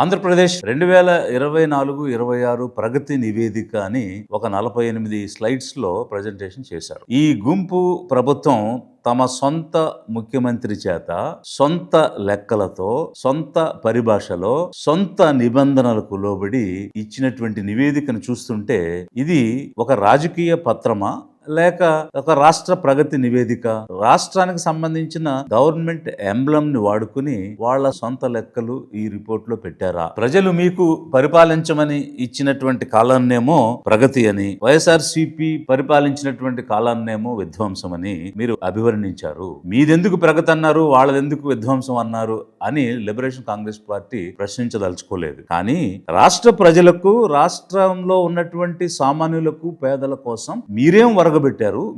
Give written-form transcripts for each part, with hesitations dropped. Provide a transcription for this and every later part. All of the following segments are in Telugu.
ఆంధ్రప్రదేశ్ 2024-26 ప్రగతి నివేదిక అని ఒక 48 స్లైడ్స్ లో ప్రజెంటేషన్ చేశారు. ఈ గుంపు ప్రభుత్వం తమ సొంత ముఖ్యమంత్రి చేత సొంత లెక్కలతో సొంత పరిభాషలో సొంత నిబంధనలకు లోబడి ఇచ్చినటువంటి నివేదికను చూస్తుంటే ఇది ఒక రాజకీయ పత్రమా లేక ఒక రాష్ట్ర ప్రగతి నివేదిక? రాష్ట్రానికి సంబంధించిన గవర్నమెంట్ ఎంబ్లమ్ ని వాడుకుని వాళ్ళ సొంత లెక్కలు ఈ రిపోర్ట్ లో పెట్టారా? ప్రజలు మీకు పరిపాలించమని ఇచ్చినటువంటి కాలాన్నేమో ప్రగతి అని, వైఎస్ఆర్సీపీ పరిపాలించినటువంటి కాలాన్నేమో విధ్వంసం అని మీరు అభివర్ణించారు. మీదెందుకు ప్రగతి అన్నారు, వాళ్ళదెందుకు విధ్వంసం అన్నారు అని లిబరేషన్ కాంగ్రెస్ పార్టీ ప్రశ్నించదలుచుకోలేదు. కానీ రాష్ట్ర ప్రజలకు, రాష్ట్రంలో ఉన్నటువంటి సామాన్యులకు, పేదల కోసం మీరేం వరగబెట్టారు,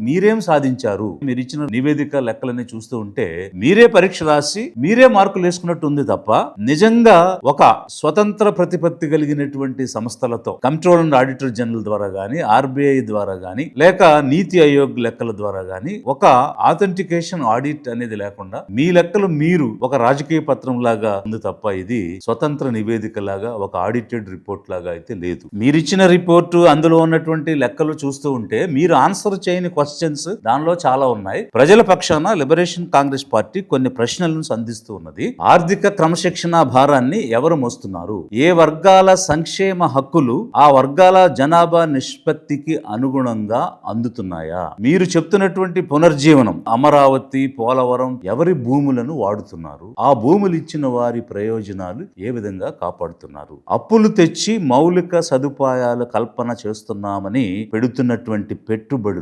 మీరేం సాధించారు? మీరు ఇచ్చిన నివేదిక లెక్కలని చూస్తూ ఉంటే మీరే పరీక్ష రాసి మీరే మార్కులు వేసుకున్నట్టు ఉంది తప్ప నిజంగా ఒక స్వతంత్ర ప్రతిపత్తి కలిగినటువంటి సంస్థలతో కంట్రోల్ అండ్ ఆడిటర్ జనరల్ ద్వారా గానీ, ఆర్బీఐ ద్వారా గానీ, లేక నీతి ఆయోగ్ లెక్కల ద్వారా గానీ ఒక ఆథెంటికేషన్ ఆడిట్ అనేది లేకుండా మీ లెక్కలు మీరు ఒక రాజకీయ పత్రం లాగా ఉంది తప్ప ఇది స్వతంత్ర నివేదిక లాగా, ఒక ఆడిటెడ్ రిపోర్ట్ లాగా అయితే లేదు. మీరిచ్చిన రిపోర్టు, అందులో ఉన్నటువంటి లెక్కలు చూస్తూ ఉంటే మీరు ఆన్సర్ చేయని క్వశ్చన్స్ దానిలో చాలా ఉన్నాయి. ప్రజల పక్షాన లిబరేషన్ కాంగ్రెస్ పార్టీ కొన్ని ప్రశ్నలను సంధిస్తూ ఉన్నది. ఆర్థిక క్రమశిక్షణ భారాన్ని ఎవరు మోస్తున్నారు? ఏ వర్గాల సంక్షేమ హక్కులు ఆ వర్గాల జనాభా నిష్పత్తికి అనుగుణంగా అందుతున్నాయా? మీరు చెప్తున్నటువంటి పునర్జీవనం, అమరావతి, పోలవరం ఎవరి భూములను వాడుతున్నారు? ఆ భూములు ఇచ్చిన వారి ప్రయోజనాలు ఏ విధంగా కాపాడుతున్నారు? అప్పులు తెచ్చి మౌలిక సదుపాయాల కల్పన చేస్తున్నామని పెడుతున్నటువంటి పెట్టుబడులు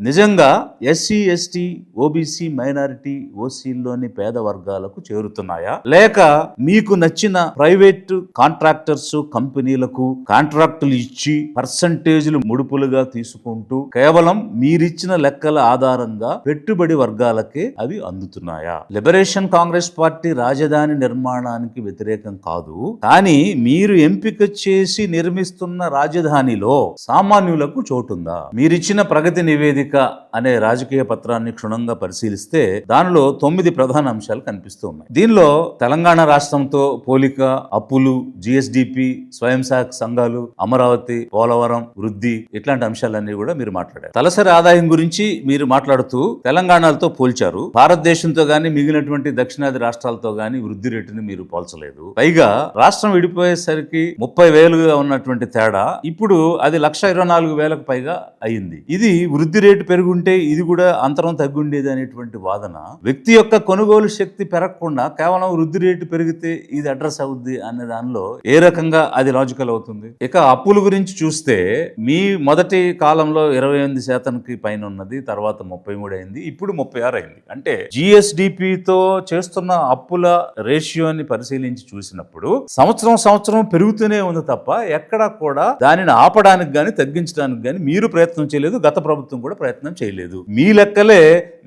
నిజంగా ఎస్సీ, ఎస్టీ, ఓబీసీ, మైనారిటీ, ఓసీల్లోని పేద వర్గాలకు చేరుతున్నాయా? లేక మీకు నచ్చిన ప్రైవేట్ కాంట్రాక్టర్స్, కంపెనీలకు కాంట్రాక్టులు ఇచ్చి పర్సంటేజ్లు ముడుపులుగా తీసుకుంటూ కేవలం మీరిచ్చిన లెక్కల ఆధారంగా పెట్టుబడి వర్గాలకే అవి అందుతున్నాయా? లిబరేషన్ కాంగ్రెస్ పార్టీ రాజధాని నిర్మాణానికి వ్యతిరేకం కాదు. కానీ మీరు ఎంపిక చేసి నిర్మిస్తున్న రాజధానిలో సామాన్యులకు చోటుందా? మీరిచ్చిన ప్రగతి నివేదిక అనే రాజకీయ పత్రాన్ని క్షుణ్ణంగా పరిశీలిస్తే దానిలో 9 ప్రధాన అంశాలు కనిపిస్తూ ఉన్నాయి. దీనిలో తెలంగాణ రాష్ట్రంతో పోలిక, అప్పులు, జిఎస్డిపి, స్వయం సహాయక సంఘాలు, అమరావతి, పోలవరం, వృద్ధి ఇట్లాంటి అంశాలన్నీ కూడా మీరు మాట్లాడారు. తలసరి ఆదాయం గురించి మీరు మాట్లాడుతూ తెలంగాణతో పోల్చారు. భారతదేశంతో గానీ మిగిలినటువంటి దక్షిణాది రాష్ట్రాలతో గానీ వృద్ధి రేటుని మీరు పోల్చలేదు. పైగా రాష్ట్రం విడిపోయేసరికి 30,000గా ఉన్నటువంటి తేడా ఇప్పుడు అది 124,000కు పైగా అయింది. ఇది వృద్ధి రేటు పెరుగుంటే ఇది కూడా అంతరం తగ్గుండేది అనేటువంటి వాదన. వ్యక్తి యొక్క కొనుగోలు శక్తి పెరగకుండా కేవలం వృద్ధి రేటు పెరిగితే ఇది అడ్రస్ అవుద్ది అనే దానిలో ఏ రకంగా అది లాజికల్ అవుతుంది? ఇక అప్పుల గురించి చూస్తే మీ మొదటి కాలంలో 28% పైన ఉన్నది, తర్వాత 33 అయింది, ఇప్పుడు 36 అయింది. అంటే జిఎస్డిపితో చేస్తున్న అప్పుల రేషియోని పరిశీలించి చూసినప్పుడు సంవత్సరం పెరుగుతూనే ఉంది తప్ప ఎక్కడ కూడా దానిని ఆపడానికి గాని తగ్గించడానికి గాని మీరు ప్రయత్నం చేయలేదు. గత ప్రభుత్వం కూడా ప్రయత్నం చేయలేదు. మీ లెక్కలే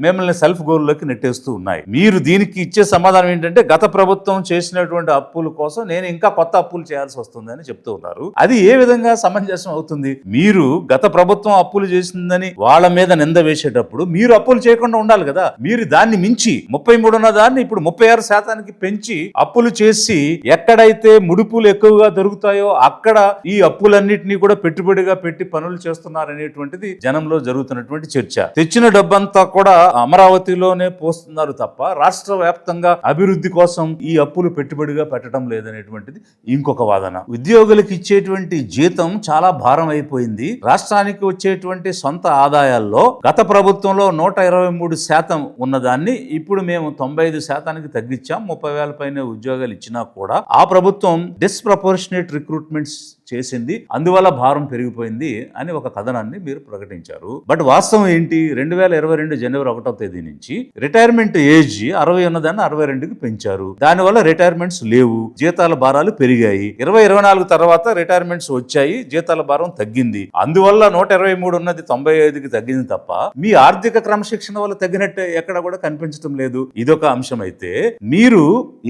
మిమ్మల్ని సెల్ఫ్ గోల్లోకి నెట్టేస్తూ ఉన్నాయి. మీరు దీనికి ఇచ్చే సమాధానం ఏంటంటే గత ప్రభుత్వం చేసినటువంటి అప్పుల కోసం నేను ఇంకా కొత్త అప్పులు చేయాల్సి వస్తుంది అని చెప్తూ ఉన్నారు. అది ఏ విధంగా సమంజసం అవుతుంది? మీరు గత ప్రభుత్వం అప్పులు చేసిందని వాళ్ళ మీద నింద వేసేటప్పుడు మీరు అప్పులు చేయకుండా ఉండాలి కదా. మీరు దాన్ని మించి 33 ఉన్న దాన్ని ఇప్పుడు 36% పెంచి అప్పులు చేసి ఎక్కడైతే ముడుపులు ఎక్కువగా దొరుకుతాయో అక్కడ ఈ అప్పులన్నింటినీ కూడా పెట్టుబడిగా పెట్టి పనులు చేస్తున్నారనేటువంటిది జనంలో జరుగుతున్నటువంటి చర్చ. తెచ్చిన డబ్బంతా కూడా అమరావతిలోనే పోస్తున్నారు తప్ప రాష్ట్ర వ్యాప్తంగా అభివృద్ధి కోసం ఈ అప్పులు పెట్టుబడిగా పెట్టడం లేదనేటువంటిది ఇంకొక వాదన. ఉద్యోగులకు ఇచ్చేటువంటి జీతం చాలా భారం అయిపోయింది. రాష్ట్రానికి వచ్చేటువంటి సొంత ఆదాయాల్లో గత ప్రభుత్వంలో 123% ఉన్నదాన్ని ఇప్పుడు మేము 95%కి తగ్గించాం. 30,000 పైన ఉద్యోగాలు ఇచ్చినా కూడా ఆ ప్రభుత్వం డిస్ప్రపోర్షనేట్ రిక్రూట్మెంట్స్ చేసింది, అందువల్ల భారం పెరిగిపోయింది అని ఒక కథనాన్ని మీరు ప్రకటించారు. బట్ వాస్తవం ఏంటి? 2022 జనవరి 1వ తేదీ నుంచి రిటైర్మెంట్ ఏజ్ 60 ఉన్నదాన్ని 62కి పెంచారు. దానివల్ల రిటైర్మెంట్స్ లేవు, జీతాల భారాలు పెరిగాయి. 2024 తర్వాత రిటైర్మెంట్స్ వచ్చాయి, జీతాల భారం తగ్గింది. అందువల్ల 123 ఉన్నది 95కి తగ్గింది తప్ప మీ ఆర్థిక క్రమశిక్షణ వల్ల తగ్గినట్టు ఎక్కడ కూడా కనిపించడం లేదు. ఇదొక అంశం అయితే మీరు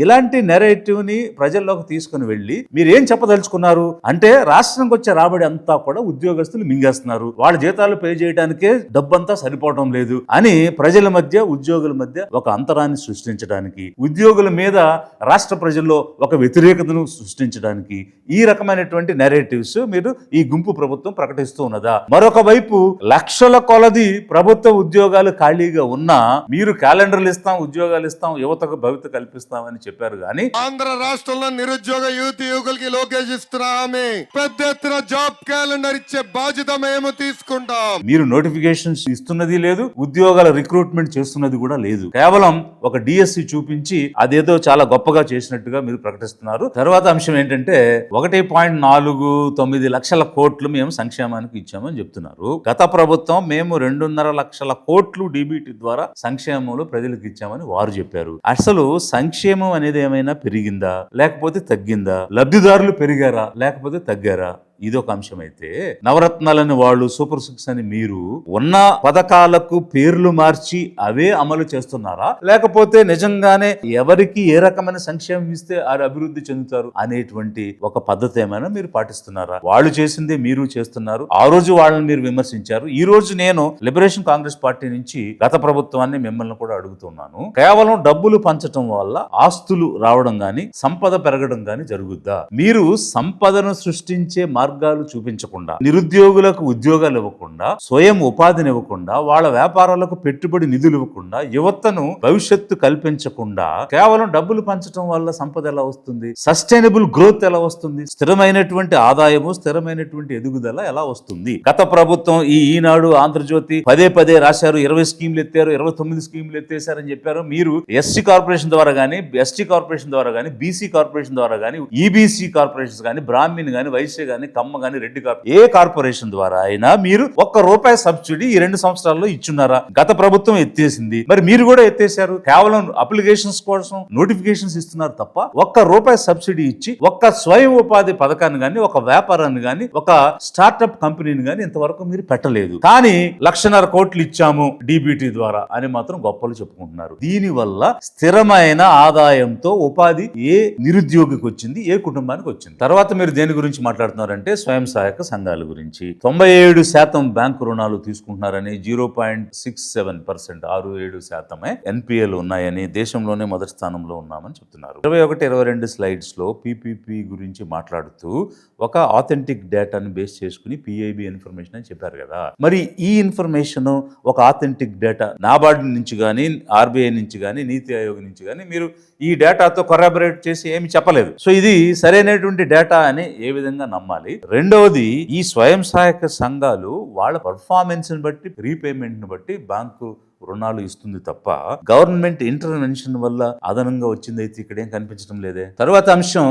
ఇలాంటి నెరేటివ్ ని ప్రజల్లోకి తీసుకుని వెళ్ళి మీరు ఏం చెప్పదలుచుకున్నారు అంటే రాష్ట్రానికి వచ్చే రాబడి అంతా కూడా ఉద్యోగస్తులు మింగేస్తున్నారు, వాళ్ళ జీతాలు పే చేయడానికే డబ్బంతా సరిపోవడం లేదు అని ప్రజల మధ్య ఉద్యోగుల మధ్య ఒక అంతరాన్ని సృష్టించడానికి, ఉద్యోగుల మీద రాష్ట్ర ప్రజల్లో ఒక వ్యతిరేకతను సృష్టించడానికి ఈ రకమైనటువంటి నెరేటివ్స్ మీరు ఈ గుంపు ప్రభుత్వం ప్రకటిస్తూ ఉన్నదా? మరొక వైపు లక్షల కొలది ప్రభుత్వ ఉద్యోగాలు ఖాళీగా ఉన్నా మీరు క్యాలెండర్లు ఇస్తాం, ఉద్యోగాలు ఇస్తాం, యువతకు భవిత కల్పిస్తామని చెప్పారు. కానీ ఆంధ్ర రాష్ట్రంలో నిరుద్యోగ యువకులకి లోకేష్ ఇస్తున్నామే పెద్ద ఎత్తున జాబ్ క్యాలెండర్ ఇచ్చే బాధ్యత మేము తీసుకుంటాం. మీరు నోటిఫికేషన్స్ ఇస్తున్నది లేదు, ఉద్యోగాల రిక్రూట్మెంట్ చేస్తున్నది కూడా లేదు. కేవలం ఒక డిఎస్సి చూపించి అదేదో చాలా గొప్పగా చేసినట్టుగా మీరు ప్రకటిస్తున్నారు. తర్వాత అంశం ఏంటంటే 1.49 లక్షల కోట్లు మేము సంక్షేమానికి ఇచ్చామని చెప్తున్నారు. గత ప్రభుత్వం మేము 2.5 లక్షల కోట్లు డిబిటీ ద్వారా సంక్షేమంలో ప్రజలకు ఇచ్చామని వారు చెప్పారు. అసలు సంక్షేమం అనేది ఏమైనా పెరిగిందా లేకపోతే తగ్గిందా? లబ్ధిదారులు పెరిగారా లేకపోతే తగ్గారా? ఇదొక అంశం అయితే, నవరత్నాలని వాళ్ళు, సూపర్ సిక్స్ అని మీరు ఉన్న పథకాలకు పేర్లు మార్చి అవే అమలు చేస్తున్నారా లేకపోతే నిజంగానే ఎవరికి ఏ రకమైన సంక్షేమం ఇస్తే వారు అభివృద్ధి చెందుతారు అనేటువంటి ఒక పద్ధతి ఏమైనా మీరు పాటిస్తున్నారా? వాళ్ళు చేసిందే మీరు చేస్తున్నారు. ఆ రోజు వాళ్ళని మీరు విమర్శించారు. ఈ రోజు నేను లిబరేషన్ కాంగ్రెస్ పార్టీ నుంచి గత ప్రభుత్వాన్ని మిమ్మల్ని కూడా అడుగుతున్నాను. కేవలం డబ్బులు పంచటం వల్ల ఆస్తులు రావడం గాని సంపద పెరగడం గాని జరుగుద్దా? మీరు సంపదను సృష్టించే మార్గాలు చూపించకుండా, నిరుద్యోగులకు ఉద్యోగాలు ఇవ్వకుండా, స్వయం ఉపాధిని ఇవ్వకుండా, వాళ్ళ వ్యాపారాలకు పెట్టుబడి నిధులు ఇవ్వకుండా, యువతను భవిష్యత్తు కల్పించకుండా కేవలం డబ్బులు పంచడం వల్ల సంపద ఎలా వస్తుంది? సస్టైనబుల్ గ్రోత్ ఎలా వస్తుంది? స్థిరమైనటువంటి ఆదాయము, స్థిరమైనటువంటి ఎదుగుదల ఎలా వస్తుంది? గత ప్రభుత్వం ఈనాడు, ఆంధ్రజ్యోతి పదే రాశారు, 20 స్కీమ్లు ఎత్తారు, 29 స్కీమ్లు ఎత్తేసారని చెప్పారు. మీరు ఎస్సీ కార్పొరేషన్ ద్వారా గానీ, ఎస్టీ కార్పొరేషన్ ద్వారా గానీ, బీసీ కార్పొరేషన్ ద్వారా గానీ, ఈబీసీ కార్పొరేషన్స్ గానీ, బ్రాహ్మణ్ గానీ, వైశ్య గానీ, కమ్మ గానీ, రెడ్డి ఏ కార్పొరేషన్ ద్వారా అయినా మీరు ₹1 సబ్సిడీ ఈ 2 సంవత్సరాల్లో ఇచ్చున్నారా? గత ప్రభుత్వం ఎత్తేసింది, మరి మీరు కూడా ఎత్తేసారు. కేవలం అప్లికేషన్స్ కోసం నోటిఫికేషన్స్ ఇస్తున్నారు తప్ప ₹1 సబ్సిడీ ఇచ్చి ఒక్క స్వయం ఉపాధి పథకాన్ని గానీ, ఒక వ్యాపారాన్ని గానీ, ఒక స్టార్ట్అప్ కంపెనీని గానీ ఇంతవరకు మీరు పెట్టలేదు. కానీ 1,50,000 కోట్లు ఇచ్చాము డిబిటీ ద్వారా అని మాత్రం గొప్పలు చెప్పుకుంటున్నారు. దీని వల్ల స్థిరమైన ఆదాయంతో ఉపాధి ఏ నిరుద్యోగికి వచ్చింది, ఏ కుటుంబానికి వచ్చింది? తర్వాత మీరు దేని గురించి మాట్లాడుతున్నారంటే స్వయం సహాయక సంఘాల గురించి. 97% బ్యాంకు రుణాలు తీసుకుంటున్నారని, 0.67% 67% ఎన్పిఎల్ ఉన్నాయని, దేశంలోనే మొదటి స్థానంలో ఉన్నామని చెప్తున్నారు. 21-22 స్లైడ్స్ లో పీపీపీ గురించి మాట్లాడుతూ ఒక ఆథెంటిక్ డేటాని బేస్ చేసుకుని పిఐబి ఇన్ఫర్మేషన్ అని చెప్పారు కదా. మరి ఈ ఇన్ఫర్మేషన్ ఒక ఆథెంటిక్ డేటా నాబార్డ్ నుంచి కానీ, ఆర్బీఐ నుంచి కానీ, నీతి ఆయోగ్ నుంచి కానీ మీరు ఈ డేటాతో కొరాబరేట్ చేసి ఏమి చెప్పలేదు. సో ఇది సరైనటువంటి డేటా అని ఏ విధంగా నమ్మాలి? రెండవది, ఈ స్వయం సహాయక సంఘాలు వాళ్ళ పర్ఫార్మెన్స్ ని బట్టి, రీపేమెంట్ ని బట్టి బ్యాంకు రుణాలు ఇస్తుంది తప్ప గవర్నమెంట్ ఇంటర్వెన్షన్ వల్ల అదనంగా వచ్చింది అయితే ఇక్కడేం కనిపించడం లేదే. తర్వాత అంశం,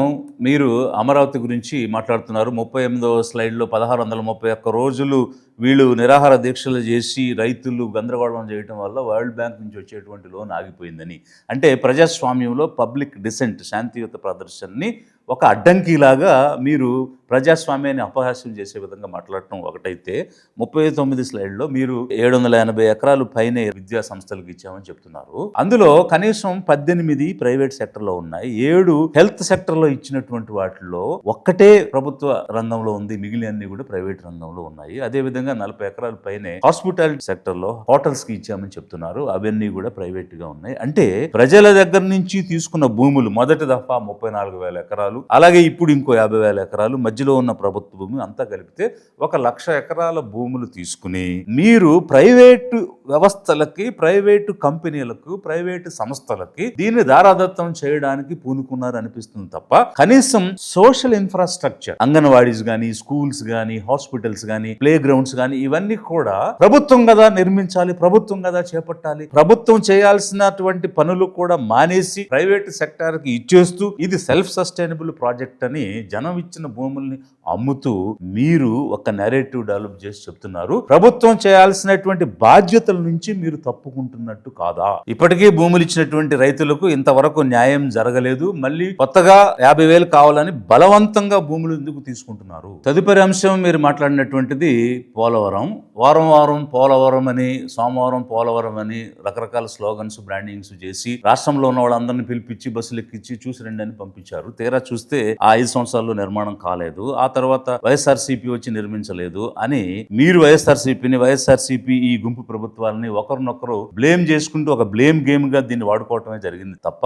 మీరు అమరావతి గురించి మాట్లాడుతున్నారు. 38వ స్లైడ్లో 1631 రోజులు వీళ్ళు నిరాహార దీక్షలు చేసి రైతులు గందరగోళం చేయడం వల్ల వరల్డ్ బ్యాంక్ నుంచి వచ్చేటువంటి లోన్ ఆగిపోయిందని. అంటే ప్రజాస్వామ్యంలో పబ్లిక్ డిసెంట్, శాంతియుత ప్రదర్శనని ఒక అడ్డంకిలాగా మీరు ప్రజాస్వామ్యాన్ని అపహాస్యం చేసే విధంగా మాట్లాడటం ఒకటైతే, 39 స్లైడ్లో మీరు 780 ఎకరాలు పైనే విద్యా సంస్థలకు ఇచ్చామని చెప్తున్నారు. అందులో కనీసం 18 ప్రైవేట్ సెక్టర్లో ఉన్నాయి, 7 హెల్త్ సెక్టర్లో ఇచ్చినటువంటి వాటిల్లో ఒక్కటే ప్రభుత్వ రంగంలో ఉంది, మిగిలినన్ని కూడా ప్రైవేట్ రంగంలో ఉన్నాయి. అదేవిధంగా 40 ఎకరాల పైనే హాస్పిటాలిటీ సెక్టర్లో హోటల్స్ కి ఇచ్చామని చెప్తున్నారు, అవన్నీ కూడా ప్రైవేట్ గా ఉన్నాయి. అంటే ప్రజల దగ్గర నుంచి తీసుకున్న భూములు మొదటి దఫా 34,000 ఎకరాలు, అలాగే ఇప్పుడు ఇంకో 50,000 ఎకరాలు, మధ్యలో ఉన్న ప్రభుత్వ భూమి అంతా కలిపితే 1,00,000 ఎకరాల భూములు తీసుకుని మీరు ప్రైవేటు వ్యవస్థలకి, ప్రైవేటు కంపెనీలకు, ప్రైవేటు సంస్థలకి దీన్ని దారాదత్తం చేయడానికి పూనుకున్నారు అనిపిస్తుంది తప్ప కనీసం సోషల్ ఇన్ఫ్రాస్ట్రక్చర్, అంగన్వాడీస్ గానీ, స్కూల్స్ గానీ, హాస్పిటల్స్ గానీ, ప్లే గ్రౌండ్స్ గానీ ఇవన్నీ కూడా ప్రభుత్వం కదా నిర్మించాలి, ప్రభుత్వం కదా చేపట్టాలి. ప్రభుత్వం చేయాల్సినటువంటి పనులు కూడా మానేసి ప్రైవేట్ సెక్టార్ కి ఇచ్చేస్తూ ఇది సెల్ఫ్ సస్టైనబుల్ ప్రాజెక్ట్ అని జనం ఇచ్చిన భూముల్ని అమ్ముతూ మీరు ఒక నెరేటివ్ డెవలప్ చేసి చెప్తున్నారు. ప్రభుత్వం చేయాల్సినటువంటి బాధ్యతల నుంచి మీరు తప్పుకుంటున్నట్టు కాదా? ఇప్పటికీ భూములు ఇచ్చినటువంటి రైతులకు ఇంతవరకు న్యాయం జరగలేదు, మళ్ళీ కొత్తగా 50,000 కావాలని బలవంతంగా భూములు ఎందుకు తీసుకుంటున్నారు? తదుపరి అంశం మీరు మాట్లాడినటువంటిది పోలవరం. వారం పోలవరం అని, సోమవారం పోలవరం అని రకరకాల స్లోగన్స్, బ్రాండింగ్స్ చేసి రాష్ట్రంలో ఉన్న వాళ్ళందరినీ పిలిపించి బస్సులు ఎక్కించి చూసి రండి అని పంపించారు. తీరా చూసి చూస్తే ఆ 5 సంవత్సరాల్లో నిర్మాణం కాలేదు, ఆ తర్వాత వైఎస్ఆర్సీపీ వచ్చి నిర్మించలేదు అని మీరు వైఎస్ఆర్సీపీ ఈ గుంపు ప్రభుత్వాలని ఒకరినొకరు బ్లేమ్ చేసుకుంటూ ఒక బ్లేమ్ గేమ్ గా దీన్ని వాడుకోవటమే జరిగింది తప్ప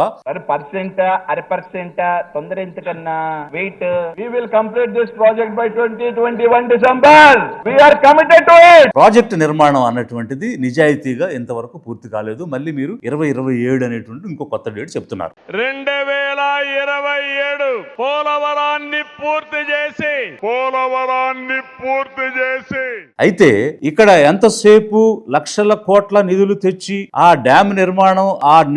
% తొందర ఎందుకన్నా wait. We will complete this project by 2021 December. We are committed to it. Project నిర్మాణం అన్నటువంటిది నిజాయితీగా ఇంతవరకు పూర్తి కాలేదు. మళ్ళీ మీరు 2027 అనేటువంటి ఇంకో కొత్త డేట్ చెప్తున్నారు. 2027 పోలవరాన్ని పూర్తి చేసి అయితే ఇక్కడ ఎంతసేపు లక్షల కోట్ల నిధులు తెచ్చి ఆ డ్యామ్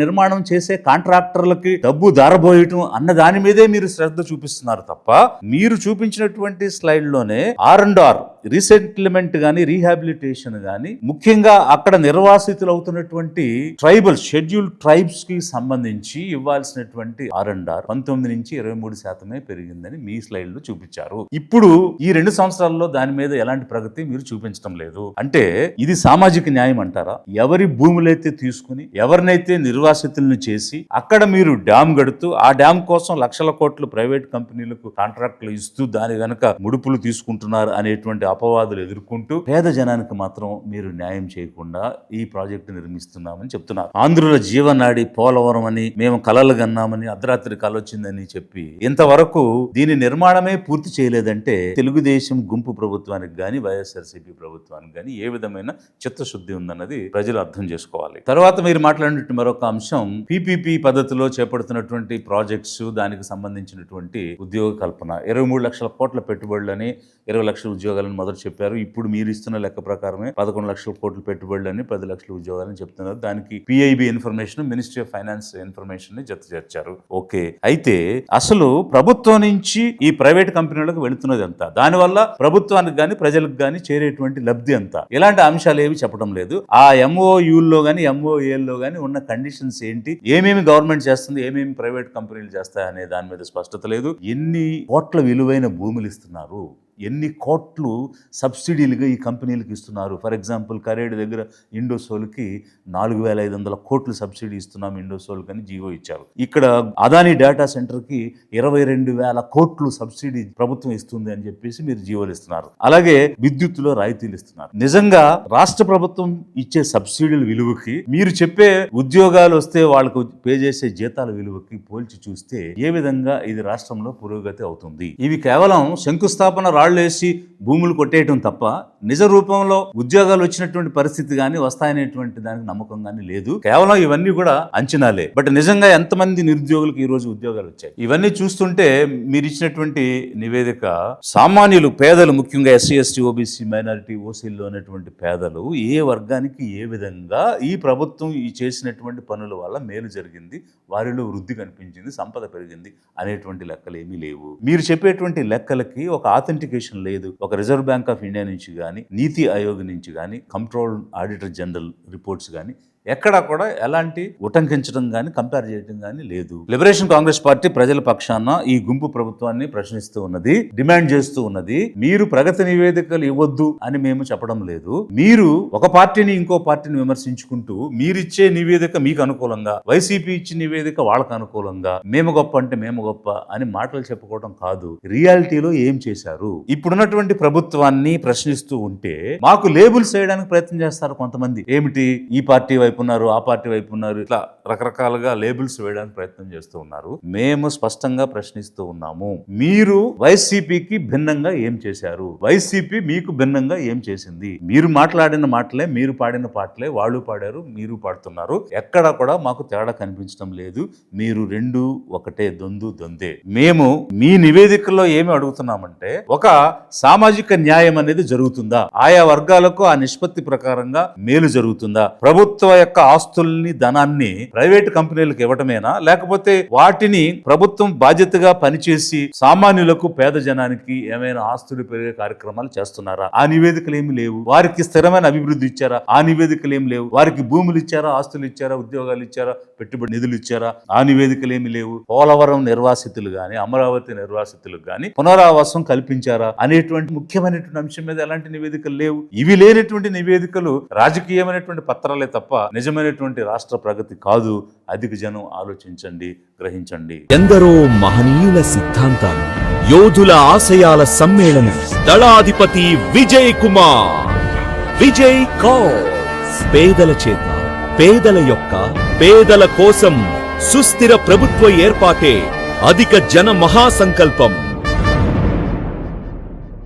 నిర్మాణం చేసే కాంట్రాక్టర్లకి డబ్బు దారబోయటం అన్న దాని మీదే మీరు శ్రద్ధ చూపిస్తున్నారు తప్ప మీరు చూపించినటువంటి స్లైడ్ లోనే R&R రీసెటిల్మెంట్ గాని రీహాబిలిటేషన్ గాని ముఖ్యంగా అక్కడ నిర్వాసితులు అవుతున్నటువంటి ట్రైబల్ షెడ్యూల్డ్ ట్రైబ్స్ కి సంబంధించి ఇవ్వాల్సినటువంటి R&R 19 నుంచి 23% పెరిగిందని మీ స్లైడ్ లో చూపించారు. ఇప్పుడు ఈ 2 సంవత్సరాల్లో దాని మీద ఎలాంటి ప్రగతి మీరు చూపించడం లేదు. అంటే ఇది సామాజిక న్యాయం అంటారా? ఎవరి భూములైతే తీసుకుని ఎవరినైతే నిర్వాసితులను చేసి అక్కడ మీరు డ్యామ్ గడుతూ ఆ డ్యామ్ కోసం లక్షల కోట్లు ప్రైవేట్ కంపెనీలకు కాంట్రాక్టులు ఇస్తూ దాని వెనక ముడుపులు తీసుకుంటున్నారు అనేటువంటి అపవాదులు ఎదుర్కొంటూ పేద జనానికి మాత్రం మీరు న్యాయం చేయకుండా ఈ ప్రాజెక్టు నిర్మిస్తున్నామని చెప్తున్నారు. ఆంధ్రుల జీవనాడి పోలవరం అని మేము కలలు గన్నామని అర్ధరాత్రి కలొచ్చిందని చెప్పి ఇంతవరకు దీని నిర్మాణమే పూర్తి చేయలేదంటే తెలుగుదేశం గుంపు ప్రభుత్వానికి గాని వైఎస్ఆర్సీపీ ప్రభుత్వానికి గాని ఏ విధమైన చిత్తశుద్ధి ఉందన్నది ప్రజలు అర్థం చేసుకోవాలి. తర్వాత మీరు మాట్లాడినట్టు మరొక అంశం పీపీపీ పద్ధతిలో చేపడుతున్నటువంటి ప్రాజెక్ట్స్, దానికి సంబంధించినటువంటి ఉద్యోగ కల్పన. 23 లక్షల కోట్ల పెట్టుబడులని 20 లక్షల ఉద్యోగాలను మొదలు చెప్పారు. ఇప్పుడు మీరు ఇస్తున్న లెక్క ప్రకారమే 11 లక్షల కోట్ల పెట్టుబడులని 10 లక్షల ఉద్యోగాలని చెప్తున్నారు. దానికి PIB information, ministry of finance information ని జత చేర్చారు. ఓకే, అయితే అసలు ప్రభుత్వం నుంచి ఈ ప్రైవేట్ కంపెనీలకు వెళుతున్నది ఎంత, దానివల్ల ప్రభుత్వానికి గాని ప్రజలకు గాని చేరేటువంటి లబ్ధి ఎంత, ఇలాంటి అంశాలు ఏవి చెప్పడం లేదు. ఆ MOUల్లో గాని MOAల్లో గాని ఉన్న కండిషన్స్ ఏంటి, ఏమేమి గవర్నమెంట్ చేస్తుంది, ఏమేమి ప్రైవేట్ కంపెనీలు చేస్తాయి అనే దాని మీద స్పష్టత లేదు. ఎన్ని కోట్ల విలువైన భూములు ఇస్తున్నారు, ఎన్ని కోట్లు సబ్సిడీలుగా ఈ కంపెనీలకు ఇస్తున్నారు. ఫర్ ఎగ్జాంపుల్ కరేడు దగ్గర ఇండోసోల్కి 4,500 కోట్లు సబ్సిడీ ఇస్తున్నాం ఇండోసోల్కి అని జీవో ఇచ్చారు. ఇక్కడ అదానీ డేటా సెంటర్కి 22,000 కోట్లు సబ్సిడీ ప్రభుత్వం ఇస్తుంది అని చెప్పేసి మీరు జీవోలు ఇస్తున్నారు. అలాగే విద్యుత్తులో రాయితీలు ఇస్తున్నారు. నిజంగా రాష్ట్ర ప్రభుత్వం ఇచ్చే సబ్సిడీల విలువకి మీరు చెప్పే ఉద్యోగాలు వస్తే వాళ్ళకు పే చేసే జీతాల విలువకి పోల్చి చూస్తే ఏ విధంగా ఇది రాష్ట్రంలో పురోగతి అవుతుంది? ఇవి కేవలం శంకుస్థాపన రాళ్లేసి భూములు కొట్టేయటం తప్ప నిజ రూపంలో ఉద్యోగాలు వచ్చినటువంటి పరిస్థితి కానీ వస్తాయనేటువంటి దానికి నమ్మకం కానీ లేదు. కేవలం ఇవన్నీ కూడా అంచనాలే. బట్ నిజంగా ఎంతమంది నిరుద్యోగులకు ఈ రోజు ఉద్యోగాలు వచ్చాయి? ఇవన్నీ చూస్తుంటే మీరు ఇచ్చినటువంటి నివేదిక సామాన్యులు, పేదలు, ముఖ్యంగా SC, ST, OBC, మైనారిటీ, ఓసీల్లో ఉన్నటువంటి పేదలు ఏ వర్గానికి ఏ విధంగా ఈ ప్రభుత్వం ఈ చేసినటువంటి పనుల వల్ల మేలు జరిగింది, వారిలో వృద్ధి కనిపించింది, సంపద పెరిగింది అనేటువంటి లెక్కలు ఏమీ లేవు. మీరు చెప్పేటువంటి లెక్కలకి ఒక ఆథెంటికేషన్ లేదు. ఒక రిజర్వ్ బ్యాంక్ ఆఫ్ ఇండియా నుంచి కానీ, నీతి ఆయోగ్ నుంచి కానీ, కంట్రోల్ ఆడిటర్ జనరల్ రిపోర్ట్స్ కానీ ఎక్కడా కూడా ఎలాంటి ఉటంకించడం కానీ కంపేర్ చేయడం కానీ లేదు. లిబరేషన్ కాంగ్రెస్ పార్టీ ప్రజల పక్షాన ఈ గుంపు ప్రభుత్వాన్ని ప్రశ్నిస్తూ ఉన్నది, డిమాండ్ చేస్తూ ఉన్నది. మీరు ప్రగతి నివేదికలు ఇవ్వద్దు అని మేము చెప్పడం లేదు. మీరు ఒక పార్టీని ఇంకో పార్టీని విమర్శించుకుంటూ మీరిచ్చే నివేదిక మీకు అనుకూలంగా, వైసీపీ ఇచ్చే నివేదిక వాళ్ళకు అనుకూలంగా, మేము గొప్ప అంటే మేము గొప్ప అని మాటలు చెప్పుకోవడం కాదు, రియాలిటీలో ఏం చేశారు? ఇప్పుడున్నటువంటి ప్రభుత్వాన్ని ప్రశ్నిస్తూ ఉంటే మాకు లేబుల్స్ వేయడానికి ప్రయత్నం చేస్తారు కొంతమంది. ఏమిటి, ఈ పార్టీ వైపు ఉన్నారు, ఆ పార్టీ వైపు ఉన్నారు, ఇట్లా రకరకాలుగా లేబుల్స్ వేయడానికి ప్రయత్నం చేస్తూ ఉన్నారు. మేము స్పష్టంగా ప్రశ్నిస్తూ ఉన్నాము, మీరు వైసీపీకి భిన్నంగా ఏం చేశారు? వైసీపీ మీకు భిన్నంగా ఏం చేసింది? మీరు మాట్లాడిన మాటలే, మీరు పాడిన పాటలే వాళ్ళు పాడారు, మీరు పాడుతున్నారు. ఎక్కడా కూడా మాకు తేడా కనిపించడం లేదు. మీరు రెండు ఒకటే, దొందే. మేము మీ నివేదికల్లో ఏమి అడుగుతున్నామంటే, ఒక సామాజిక న్యాయం అనేది జరుగుతుందా? ఆయా వర్గాలకు ఆ నిష్పత్తి ప్రకారంగా మేలు జరుగుతుందా? ప్రభుత్వ యొక్క ఆస్తుల్ని, ధనాన్ని ప్రైవేట్ కంపెనీలకు ఇవ్వటమేనా, లేకపోతే వాటిని ప్రభుత్వం బాధ్యతగా పనిచేసి సామాన్యులకు, పేద జనానికి ఏమైనా ఆస్తులు పెరిగే కార్యక్రమాలు చేస్తున్నారా? ఆ నివేదికలు ఏమి లేవు. వారికి స్థిరమైన అభివృద్ధి ఇచ్చారా? ఆ నివేదికలు ఏమి లేవు. వారికి భూములు ఇచ్చారా, ఆస్తులు ఇచ్చారా, ఉద్యోగాలు ఇచ్చారా, పెట్టుబడి నిధులు ఇచ్చారా? ఆ నివేదికలు ఏమి లేవు. పోలవరం నిర్వాసితులు గాని, అమరావతి నిర్వాసితులకు గాని పునరావాసం కల్పించారా అనేటువంటి ముఖ్యమైనటువంటి అంశం మీద ఎలాంటి నివేదికలు లేవు. ఇవి లేనటువంటి నివేదికలు రాజకీయమైనటువంటి పత్రాలే తప్ప నిజమైనటువంటి రాష్ట్ర ప్రగతి కాదు. అధిక జనం ఆలోచించండి, గ్రహించండి. ఎందరో మహనీయుల సిద్ధాంతాలు, యోధుల ఆశయాల సమ్మేళనం. దళాధిపతి విజయ్ కుమార్. విజయ్ కాల్స్. పేదల చేత, పేదల యొక్క, పేదల కోసం సుస్థిర ప్రభుత్వ ఏర్పాటే అధిక జన మహాసంకల్పం.